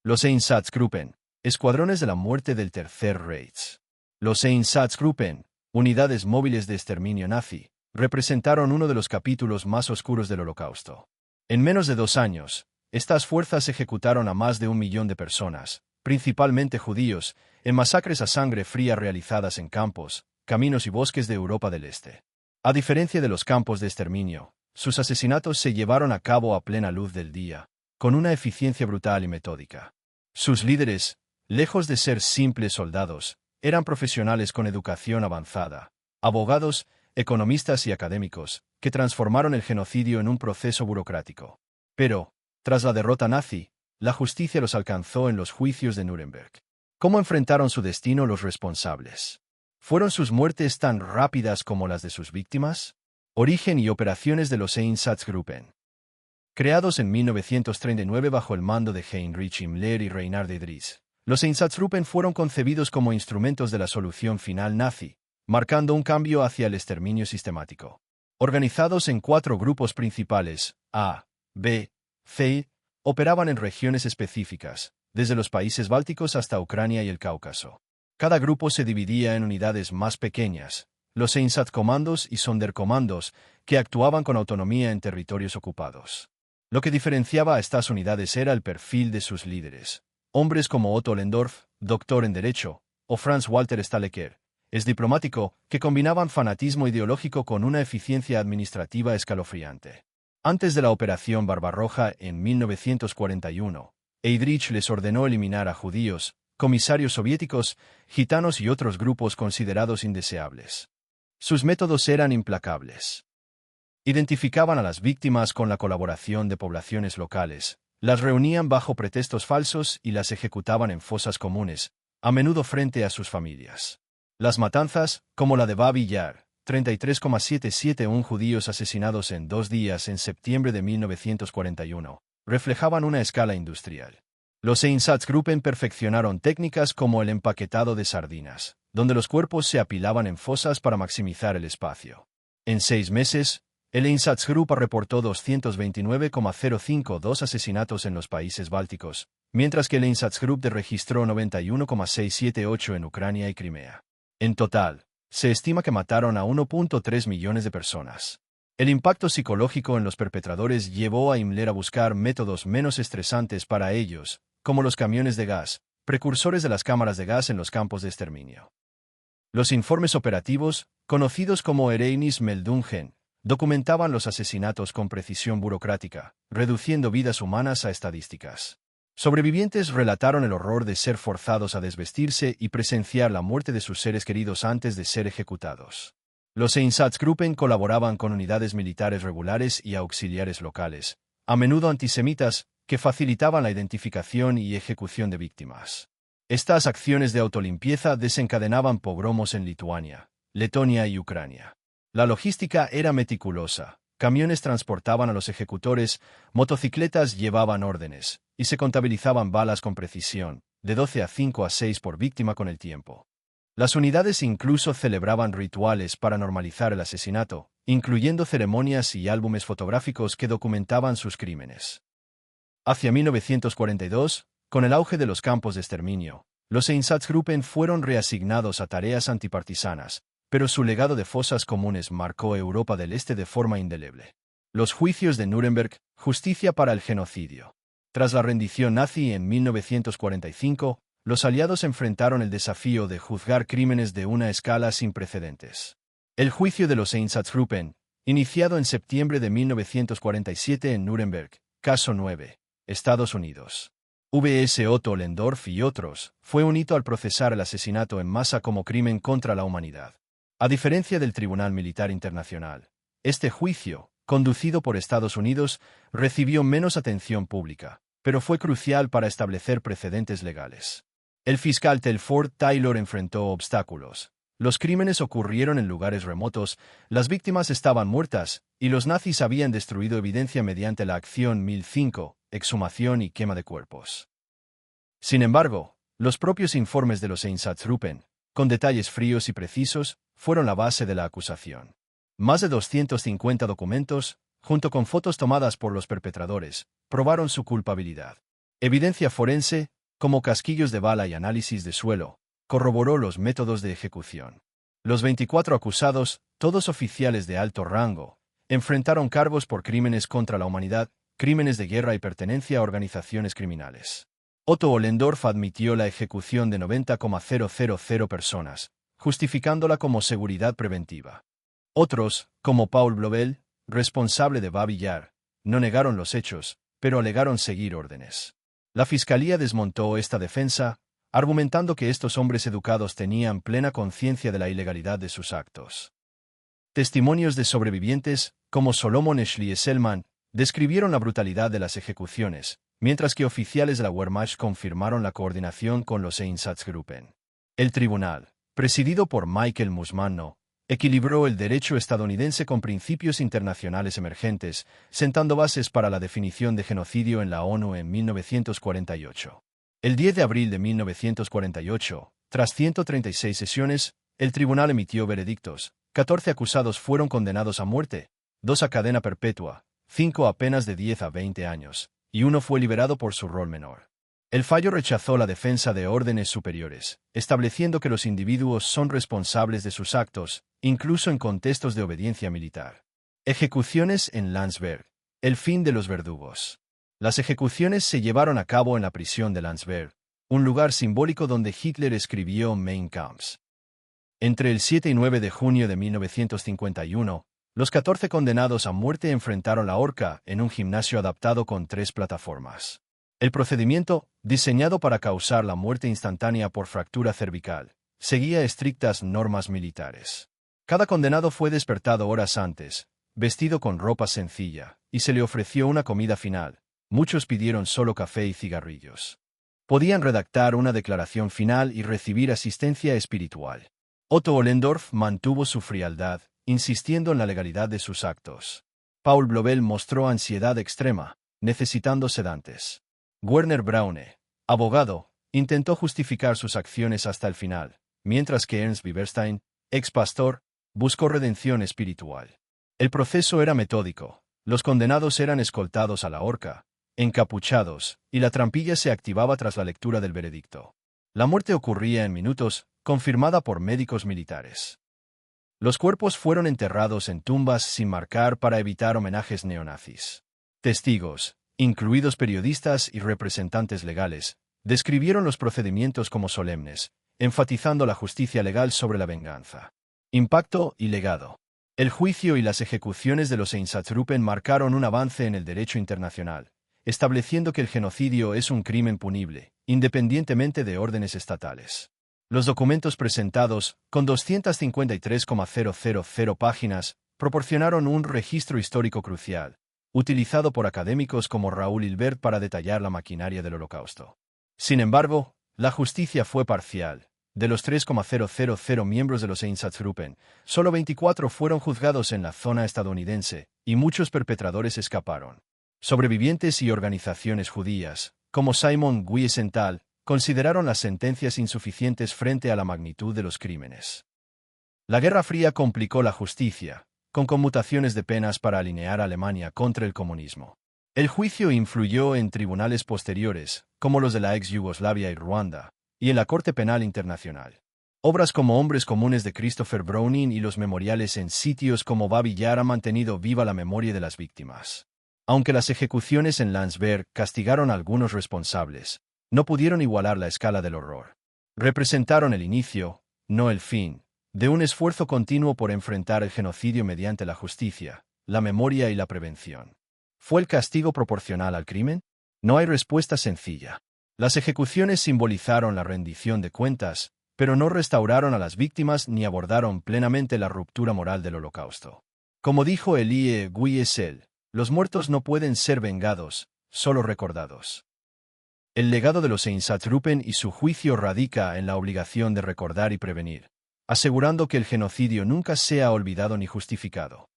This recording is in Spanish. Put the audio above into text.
Los Einsatzgruppen, escuadrones de la muerte del Tercer Reich. Los Einsatzgruppen, unidades móviles de exterminio nazi, representaron uno de los capítulos más oscuros del Holocausto. En menos de 2 años, estas fuerzas ejecutaron a más de 1 millón de personas, principalmente judíos, en masacres a sangre fría realizadas en campos, caminos y bosques de Europa del Este. A diferencia de los campos de exterminio, sus asesinatos se llevaron a cabo a plena luz del día, con una eficiencia brutal y metódica. Sus líderes, lejos de ser simples soldados, eran profesionales con educación avanzada, abogados, economistas y académicos, que transformaron el genocidio en un proceso burocrático. Pero, tras la derrota nazi, la justicia los alcanzó en los juicios de Nuremberg. ¿Cómo enfrentaron su destino los responsables? ¿Fueron sus muertes tan rápidas como las de sus víctimas? Origen y operaciones de los Einsatzgruppen. Creados en 1939 bajo el mando de Heinrich Himmler y Reinhard Heydrich, los Einsatzgruppen fueron concebidos como instrumentos de la solución final nazi, marcando un cambio hacia el exterminio sistemático. Organizados en 4 grupos principales, A, B, C, operaban en regiones específicas, desde los países bálticos hasta Ucrania y el Cáucaso. Cada grupo se dividía en unidades más pequeñas, los Einsatzkommandos y Sonderkommandos, que actuaban con autonomía en territorios ocupados. Lo que diferenciaba a estas unidades era el perfil de sus líderes. Hombres como Otto Lendorf, doctor en Derecho, o Franz Walter Stahlecker, es diplomático, que combinaban fanatismo ideológico con una eficiencia administrativa escalofriante. Antes de la Operación Barbarroja en 1941, Heydrich les ordenó eliminar a judíos, comisarios soviéticos, gitanos y otros grupos considerados indeseables. Sus métodos eran implacables. Identificaban a las víctimas con la colaboración de poblaciones locales, las reunían bajo pretextos falsos y las ejecutaban en fosas comunes, a menudo frente a sus familias. Las matanzas, como la de Babi Yar, 33,771 judíos asesinados en 2 días en septiembre de 1941, reflejaban una escala industrial. Los Einsatzgruppen perfeccionaron técnicas como el empaquetado de sardinas, donde los cuerpos se apilaban en fosas para maximizar el espacio. En 6 meses, el Einsatzgruppe reportó 229,052 asesinatos en los países bálticos, mientras que el Einsatzgruppe registró 91,678 en Ucrania y Crimea. En total, se estima que mataron a 1.3 millones de personas. El impacto psicológico en los perpetradores llevó a Himmler a buscar métodos menos estresantes para ellos, como los camiones de gas, precursores de las cámaras de gas en los campos de exterminio. Los informes operativos, conocidos como Ereignismeldungen, documentaban los asesinatos con precisión burocrática, reduciendo vidas humanas a estadísticas. Sobrevivientes relataron el horror de ser forzados a desvestirse y presenciar la muerte de sus seres queridos antes de ser ejecutados. Los Einsatzgruppen colaboraban con unidades militares regulares y auxiliares locales, a menudo antisemitas, que facilitaban la identificación y ejecución de víctimas. Estas acciones de autolimpieza desencadenaban pogromos en Lituania, Letonia y Ucrania. La logística era meticulosa. Camiones transportaban a los ejecutores, motocicletas llevaban órdenes, y se contabilizaban balas con precisión, de 12 a 5 a 6 por víctima con el tiempo. Las unidades incluso celebraban rituales para normalizar el asesinato, incluyendo ceremonias y álbumes fotográficos que documentaban sus crímenes. Hacia 1942, con el auge de los campos de exterminio, los Einsatzgruppen fueron reasignados a tareas antipartisanas, pero su legado de fosas comunes marcó Europa del Este de forma indeleble. Los juicios de Nuremberg, justicia para el genocidio. Tras la rendición nazi en 1945, los aliados enfrentaron el desafío de juzgar crímenes de una escala sin precedentes. El juicio de los Einsatzgruppen, iniciado en septiembre de 1947 en Nuremberg, caso 9, Estados Unidos. V.S. Otto Lendorf y otros, fue un hito al procesar el asesinato en masa como crimen contra la humanidad. A diferencia del Tribunal Militar Internacional, este juicio, conducido por Estados Unidos, recibió menos atención pública, pero fue crucial para establecer precedentes legales. El fiscal Telford Taylor enfrentó obstáculos. Los crímenes ocurrieron en lugares remotos, las víctimas estaban muertas, y los nazis habían destruido evidencia mediante la Acción 1005, exhumación y quema de cuerpos. Sin embargo, los propios informes de los Einsatzgruppen, con detalles fríos y precisos, fueron la base de la acusación. Más de 250 documentos, junto con fotos tomadas por los perpetradores, probaron su culpabilidad. Evidencia forense, como casquillos de bala y análisis de suelo, corroboró los métodos de ejecución. Los 24 acusados, todos oficiales de alto rango, enfrentaron cargos por crímenes contra la humanidad, crímenes de guerra y pertenencia a organizaciones criminales. Otto Ollendorff admitió la ejecución de 90,000 personas, justificándola como seguridad preventiva. Otros, como Paul Blobel, responsable de Babi Yar, no negaron los hechos, pero alegaron seguir órdenes. La fiscalía desmontó esta defensa, argumentando que estos hombres educados tenían plena conciencia de la ilegalidad de sus actos. Testimonios de sobrevivientes, como Solomon Schlieselman, describieron la brutalidad de las ejecuciones, mientras que oficiales de la Wehrmacht confirmaron la coordinación con los Einsatzgruppen. El tribunal, presidido por Michael Musmanno, equilibró el derecho estadounidense con principios internacionales emergentes, sentando bases para la definición de genocidio en la ONU en 1948. El 10 de abril de 1948, tras 136 sesiones, el tribunal emitió veredictos. 14 acusados fueron condenados a muerte, 2 a cadena perpetua, 5 a penas de 10 a 20 años, y 1 fue liberado por su rol menor. El fallo rechazó la defensa de órdenes superiores, estableciendo que los individuos son responsables de sus actos, incluso en contextos de obediencia militar. Ejecuciones en Landsberg. El fin de los verdugos. Las ejecuciones se llevaron a cabo en la prisión de Landsberg, un lugar simbólico donde Hitler escribió Mein Kampf. Entre el 7 y 9 de junio de 1951, los 14 condenados a muerte enfrentaron la horca en un gimnasio adaptado con 3 plataformas. El procedimiento, diseñado para causar la muerte instantánea por fractura cervical, seguía estrictas normas militares. Cada condenado fue despertado horas antes, vestido con ropa sencilla, y se le ofreció una comida final. Muchos pidieron solo café y cigarrillos. Podían redactar una declaración final y recibir asistencia espiritual. Otto Ollendorff mantuvo su frialdad, insistiendo en la legalidad de sus actos. Paul Blobel mostró ansiedad extrema, necesitando sedantes. Werner Braune, abogado, intentó justificar sus acciones hasta el final, mientras que Ernst Bieberstein, ex pastor, buscó redención espiritual. El proceso era metódico, los condenados eran escoltados a la horca, encapuchados, y la trampilla se activaba tras la lectura del veredicto. La muerte ocurría en minutos, confirmada por médicos militares. Los cuerpos fueron enterrados en tumbas sin marcar para evitar homenajes neonazis. Testigos, incluidos periodistas y representantes legales, describieron los procedimientos como solemnes, enfatizando la justicia legal sobre la venganza. Impacto y legado. El juicio y las ejecuciones de los Einsatzgruppen marcaron un avance en el derecho internacional, estableciendo que el genocidio es un crimen punible, independientemente de órdenes estatales. Los documentos presentados, con 253,000 páginas, proporcionaron un registro histórico crucial, utilizado por académicos como Raúl Hilbert para detallar la maquinaria del Holocausto. Sin embargo, la justicia fue parcial. De los 3,000 miembros de los Einsatzgruppen, solo 24 fueron juzgados en la zona estadounidense, y muchos perpetradores escaparon. Sobrevivientes y organizaciones judías, como Simon Wiesenthal, consideraron las sentencias insuficientes frente a la magnitud de los crímenes. La Guerra Fría complicó la justicia, con conmutaciones de penas para alinear a Alemania contra el comunismo. El juicio influyó en tribunales posteriores, como los de la ex Yugoslavia y Ruanda, y en la Corte Penal Internacional. Obras como Hombres Comunes de Christopher Browning y los memoriales en sitios como Babi Yar han mantenido viva la memoria de las víctimas. Aunque las ejecuciones en Landsberg castigaron a algunos responsables, no pudieron igualar la escala del horror. Representaron el inicio, no el fin, de un esfuerzo continuo por enfrentar el genocidio mediante la justicia, la memoria y la prevención. ¿Fue el castigo proporcional al crimen? No hay respuesta sencilla. Las ejecuciones simbolizaron la rendición de cuentas, pero no restauraron a las víctimas ni abordaron plenamente la ruptura moral del Holocausto. Como dijo Elie Wiesel, los muertos no pueden ser vengados, solo recordados. El legado de los Einsatzgruppen y su juicio radica en la obligación de recordar y prevenir, asegurando que el genocidio nunca sea olvidado ni justificado.